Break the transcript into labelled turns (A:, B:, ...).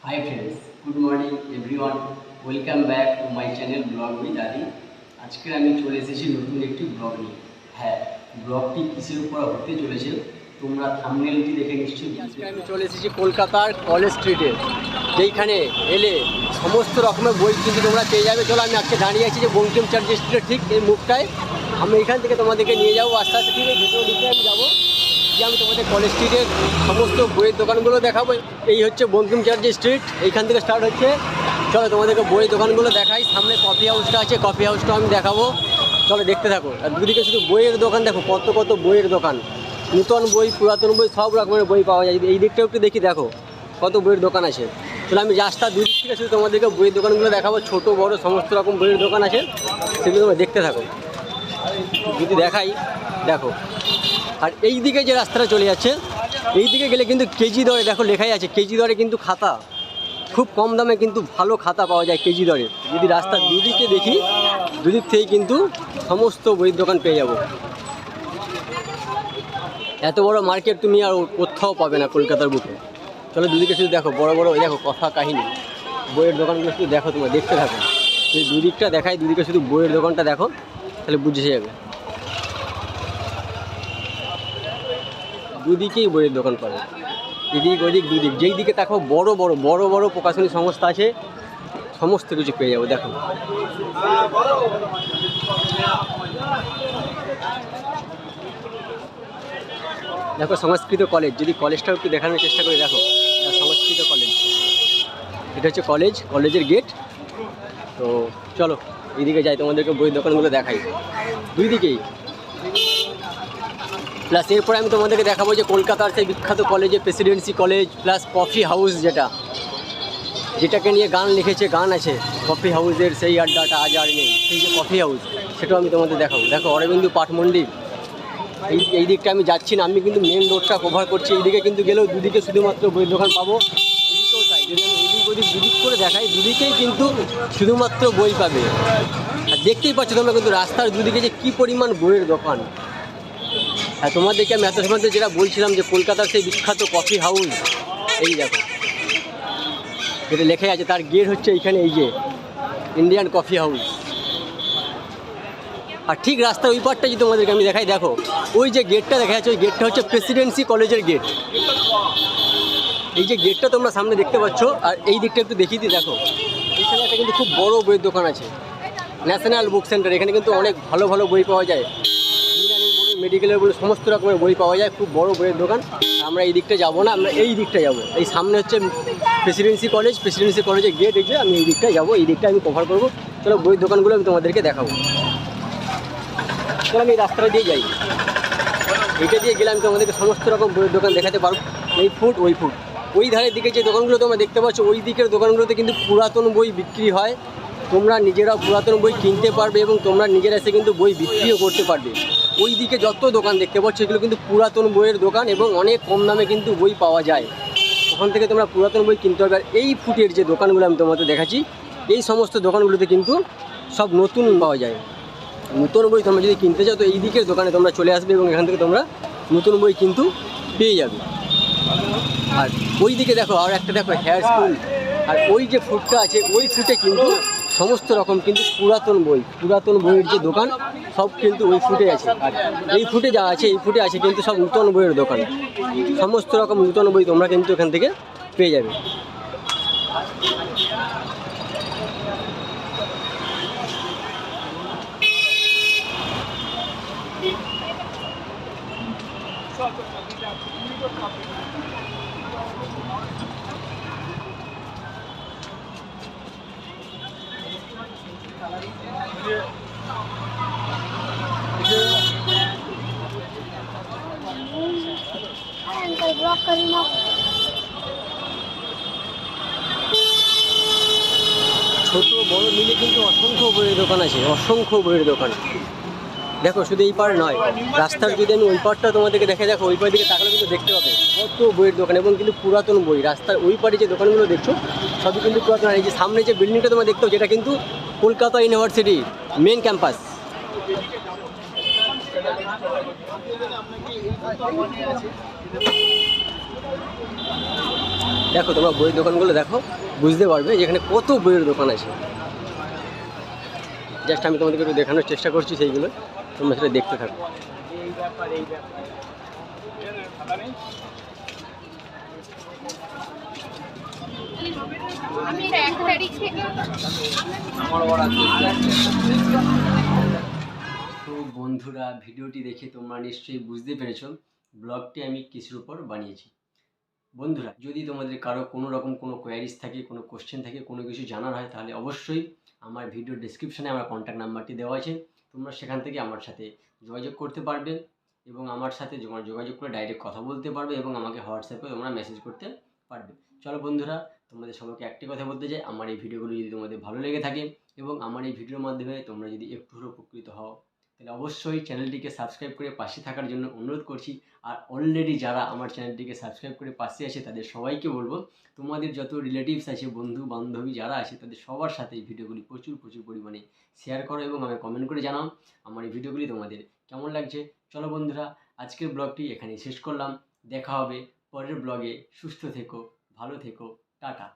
A: Hi friends, good morning everyone. Welcome back to my channel Blog with Adi. আজকে আমি চলে এসেছি নতুন একটি ব্লগ নিয়ে। হ্যাঁ, ব্লগটি কিসের উপর হতে চলেছে তোমরা থাম্বনেলটি দেখে নিশ্চয়ই। আজকে আমি চলে এসেছি কলকাতার কলেজ স্ট্রিটে, যেইখানে এলে সমস্ত রকমের বই কিন্তু তোমরা পেয়ে যাবে। চলো, আমি আজকে দাঁড়িয়ে আছি যে বঙ্কিমচন্দ্র স্ট্রিটের ঠিক এই মুখটায়। আমি এখান থেকে তোমাদেরকে নিয়ে যাবো আস্তে আস্তে, ঠিক ভেতরের দিকে আমি যাবো, যে আমি তোমাদের কলেজ স্ট্রিটের সমস্ত বইয়ের দোকানগুলো দেখাবো। এই হচ্ছে বঙ্কিমচন্দ্র স্ট্রিট, এইখান থেকে স্টার্ট হচ্ছে। চলো তোমাদেরকে বইয়ের দোকানগুলো দেখাই। সামনে কফি হাউসটা আছে, কফি হাউসটাও আমি দেখাবো। চলো দেখতে থাকো। আর দুদিকে শুধু বইয়ের দোকান দেখো, কত কত বইয়ের দোকান, নূতন বই পুরাতন বই সব রকমের বই পাওয়া যায়। এই দিকটাও একটু দেখো কত বইয়ের দোকান আছে। তাহলে আমি রাস্তার দুদিক থেকে শুধু তোমাদেরকে বইয়ের দোকানগুলো দেখাবো। ছোট বড় সমস্ত রকম বইয়ের দোকান আছে, সেগুলো তোমরা দেখতে থাকো। যদি দেখাই দেখো। আর এই দিকে যে রাস্তাটা চলে যাচ্ছে, এই দিকে গেলে কিন্তু কেজি দরে দেখো লেখাই আছে, কেজি দরে কিন্তু খাতা খুব কম দামে কিন্তু ভালো খাতা পাওয়া যায় কেজি দরে। যদি রাস্তার দুদিকে দেখি, দুদিক থেকে কিন্তু সমস্ত বইয়ের দোকান পেয়ে যাব। এত বড় মার্কেট তুমি আর কোথাও পাবে না কলকাতার বুকে। চলো দুদিকে শুধু দেখো, বড় বড় দেখো কথা কাহিনী বইয়ের দোকানগুলো শুধু দেখো, তোমরা দেখতে থাকো। যদি দুদিকটা দেখাই, দুদিকে শুধু বইয়ের দোকানটা দেখো, তাহলে বুঝে যাবে। দুদিকেই বইয়ের দোকান পাবে, এদিক ওদিক দুদিক। যেই দিকে দেখো বড় বড় প্রকাশনী সংস্থা আছে, সমস্ত কিছু পেয়ে যাবো। দেখো দেখো সংস্কৃত কলেজ, যদি কলেজটাও একটু দেখানোর চেষ্টা করি। দেখো সংস্কৃত কলেজ, এটা হচ্ছে কলেজের গেট। তো চলো এইদিকে যাই, তোমাদেরকে বইয়ের দোকানগুলো দেখাই দুই দিকেই। প্লাস এরপরে আমি তোমাদেরকে দেখাবো যে কলকাতার সেই বিখ্যাত কলেজে Presidency college, plus coffee house, যেটাকে নিয়ে গান লিখেছে, গান আছে কফি হাউসের, সেই আড্ডাটা আজ আর নেই, সেই যে কফি হাউস, সেটাও আমি তোমাদের দেখাবো। দেখো অরবিন্দু পাঠ মন্দির, এই দিকটা আমি যাচ্ছি না, আমি কিন্তু মেন রোডটা কভার করছি। এইদিকে কিন্তু গেলেও দুদিকে শুধুমাত্র বইয়ের দোকান পাবো। এদিকেও তাই, যদি আমি এদিক ওদিক দুদিক করে দেখাই, দুদিকেই কিন্তু শুধুমাত্র বই পাবে। আর দেখতেই পাচ্ছ তোমরা কিন্তু রাস্তার দুদিকে যে কী পরিমাণ বইয়ের দোকান। হ্যাঁ, তোমাদেরকে আমি এত সময় যেটা বলছিলাম যে কলকাতার সেই বিখ্যাত কফি হাউস, এই দেখো যেটা লেখা আছে, তার গেট হচ্ছে এইখানে, এই যে ইন্ডিয়ান কফি হাউস। আর ঠিক রাস্তার ওই পারটা যদি তোমাদেরকে আমি দেখাই, দেখো ওই যে গেটটা দেখা যাচ্ছে, ওই গেটটা হচ্ছে প্রেসিডেন্সি কলেজের গেট। এই যে গেটটা তোমরা সামনে দেখতে পাচ্ছ, আর এই দিকটা একটু দেখিয়ে দিই। দেখো এইখানে একটা কিন্তু খুব বড় বইয়ের দোকান আছে, ন্যাশনাল বুক সেন্টার। এখানে কিন্তু অনেক ভালো ভালো বই পাওয়া যায়, মেডিকেলের বলে সমস্ত রকমের বই পাওয়া যায়, খুব বড় বইয়ের দোকান। আমরা এই দিকটা যাবো না, আমরা এই দিকটা যাবো। এই সামনে হচ্ছে প্রেসিডেন্সি কলেজের গেট, এই যে আমি এই দিকটায় যাবো, এই দিকটা আমি কভার করবো। চলো বইয়ের দোকানগুলো আমি তোমাদেরকে দেখাবো। চলো আমি এই রাস্তাটা দিয়ে যাই, এইটা দিয়ে গেলে আমি তোমাদেরকে সমস্ত রকম বইয়ের দোকান দেখাতে পারবো। এই ফুট ওই ফুট, ওই ধারের দিকে যে দোকানগুলো তোমরা দেখতে পাচ্ছ, ওই দিকের দোকানগুলোতে কিন্তু পুরাতন বই বিক্রি হয়। তোমরা নিজেরাও পুরাতন বই কিনতে পারবে এবং তোমরা নিজেরা এসে কিন্তু বই বিক্রিও করতে পারবে। ওই দিকে যত দোকান দেখতে পাচ্ছ, এগুলো কিন্তু পুরাতন বইয়ের দোকান এবং অনেক কম দামে কিন্তু বই পাওয়া যায়। ওখান থেকে তোমরা পুরাতন বই কিনতে পারবে। আর এই ফুটের যে দোকানগুলো আমি তোমাদের দেখাচ্ছি, এই সমস্ত দোকানগুলোতে কিন্তু সব নতুন পাওয়া যায়। নতুন বই তোমরা যদি কিনতে চাও, তো এই দিকের দোকানে তোমরা চলে আসবে এবং এখান থেকে তোমরা নতুন বই কিন্তু পেয়ে যাবে। আর ওই দিকে দেখো আর একটা দেখো হেয়ার স্কুল, আর ওই যে ফুটটা আছে, ওই ফুটে কিন্তু সমস্ত রকম কিন্তু পুরাতন বইয়ের যে দোকান, সব কিন্তু ওই ফুটে আছে। আর এই ফুটে যা আছে, এই ফুটে আছে কিন্তু সব নূতন বইয়ের দোকান। সমস্ত রকম নূতন বই তোমরা কিন্তু এখান থেকে পেয়ে যাবে। ছোট বড় মিলে কিন্তু অসংখ্য বইয়ের দোকান আছে, অসংখ্য বইয়ের দোকান। দেখো শুধু এই পার নয়, রাস্তার যদি আমি ওই পারটা তোমাদেরকে দেখে, দেখো ওই পার দিকে তাকালে কিন্তু দেখতে পাবে কত বইয়ের দোকান এবং কিন্তু পুরাতন বই। রাস্তার ওই পারে যে দোকানগুলো দেখছো, সবই কিন্তু পুরাতন। এই যে সামনে যে বিল্ডিংটা তোমরা দেখতে, যেটা কিন্তু কলকাতা ইউনিভার্সিটি মেন ক্যাম্পাস। দেখো তোমরা বইয়ের দোকানগুলো দেখো, বুঝতে পারবে যেখানে কত বইয়ের দোকান আছে। জাস্ট আমি তোমাদেরকে একটু দেখানোর চেষ্টা করছি সেইগুলো, তোমরা সেটা দেখতে থাকো। তো বন্ধুরা, ভিডিওটি দেখে তোমরা নিশ্চয়ই বুঝতে পেরেছো ব্লগটি আমি কিসের উপর বানিয়েছি। বন্ধুরা, যদি তোমাদের কারো কোনো রকম কোনো কোয়ারিজ থাকে, কোনো কোশ্চেন থাকে, কোনো কিছু জানার হয়, তাহলে অবশ্যই আমার ভিডিও ডেসক্রিপশানে আমার কন্ট্যাক্ট নাম্বারটি দেওয়া আছে, তোমরা সেখান থেকে আমার সাথে যোগাযোগ করতে পারবে এবং আমার সাথে যোগাযোগ করে ডাইরেক্ট কথা বলতে পারবে এবং আমাকে হোয়াটসঅ্যাপে তোমরা মেসেজ করতে পারবে। চলো বন্ধুরা, তোমাদের সবাইকে একটি কথা বলতে চাই, আমার এই ভিডিওগুলো যদি তোমাদের ভালো লেগে থাকে এবং আমার এই ভিডিওর মাধ্যমে তোমরা যদি একটু হলেও উপকৃত হও, তাহলে অবশ্যই চ্যানেলটিকে সাবস্ক্রাইব করে পাশে থাকার জন্য অনুরোধ করছি। আর অলরেডি যারা আমার চ্যানেলটিকে সাবস্ক্রাইব করে পাশে আছে তাদের সবাইকে বলবো, তোমাদের যত রিলেটিভস আছে, বন্ধু বান্ধবী যারা আছে, তাদের সবার সাথে এই ভিডিওগুলি প্রচুর পরিমাণে শেয়ার করো এবং আমাকে কমেন্ট করে জানাও আমার এই ভিডিওগুলি তোমাদের কেমন লাগছে। চলো বন্ধুরা, আজকের ব্লগটি এখানেই শেষ করলাম। দেখা হবে পরের ব্লগে। সুস্থ থেকো, ভালো থেকো, টাটা।